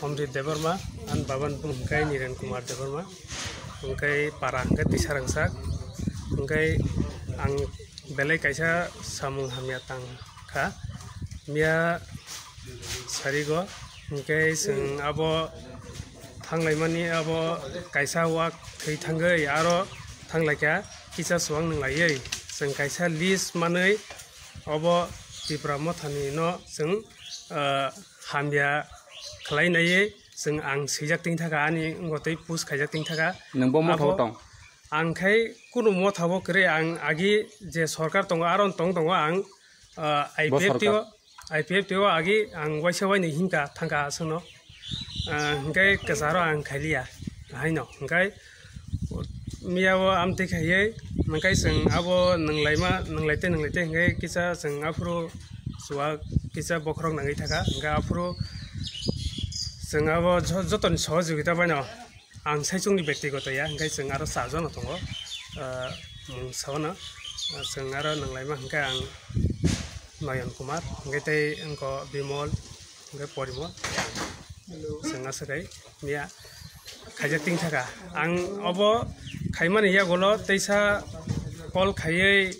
Omrit Debarma an Baban Bungkai Niren Kumar Debarma Bungkai para hangga tisarangsak Bungkai ang belai kaisa samung hamya tang ka mia sarigo Bungkai sing abo tanglaimani abo kaisa wak thei thangai aro tanglaika kisa suang nanglaiyai sing kaisa list manai abo tipramo thani no sing hamya khlainai sing ang sijak ting thaka ani ngotei pus khaijak ting thaka nangbo mo thotong ang khai kuno mo thabo kre ang agi je sarkar tongo aron tongo ang IPF tio agi ang waisa wai ni hinka thangka sano ngai kasaro ang khailia haino ngai miawo amte khaiye ngai sing abo nanglaite ngai kisa sing afro suwa kisa bokrong nangai thaka ngai afro sing abo joton sahojogita baino ang saijungni byaktigoto ya ngai sing aro sajono tongo sawana sing aro nanglaima ngai ang Nayan Kumar ngai tei engko Bimol ngai Porimol sing asakai mia khaijak ting thaka ang obo khaimani ya golo teisa kol khaiye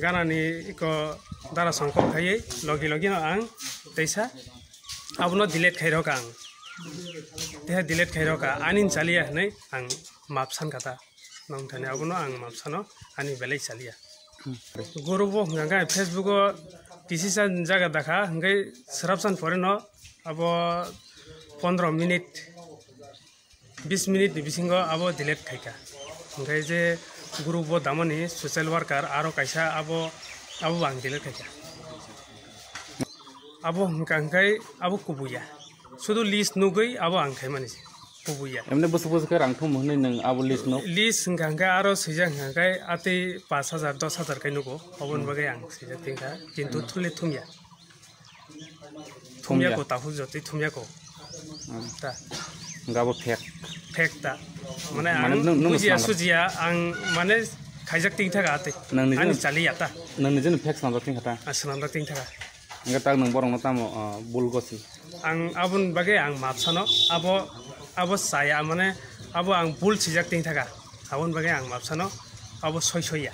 ganani iko dara sangkol khaiye logi no ang teisa abono delete khairo kang teha delete khairo ka anin chalia nei ang mapsan kata nong thane abono ang mapsano ani belai chalia gurubo nganga Facebook o kisisa jaga dakha ngai serapsan pore no abo 15 minit 20 minit ni bisingo abo delete khaika ngai je gurubo damani social worker aro kaisa abo bang delete khaika abo ngai abo kubuya sudu list nugui abo ang khai mani kubuya emne bus ke rang thum hne nang abo list no list ngai aro sijang ngai ate 5000 10000 kai nugo obon bagai ang sijak tingka kintu thule thumya ko tahu joti thumya ko ta ngabo fake ta mane ang sujia ang mane khaijak ting thaka ate ani chali ata nang nijen fake sanjak ting khata asnam ting thaka nga tak nang borong tamo bulgosi ang abun bagai ang mapsano abo saya mane abo ang bul sijak ting thaka abun bagai ang mapsano abo soya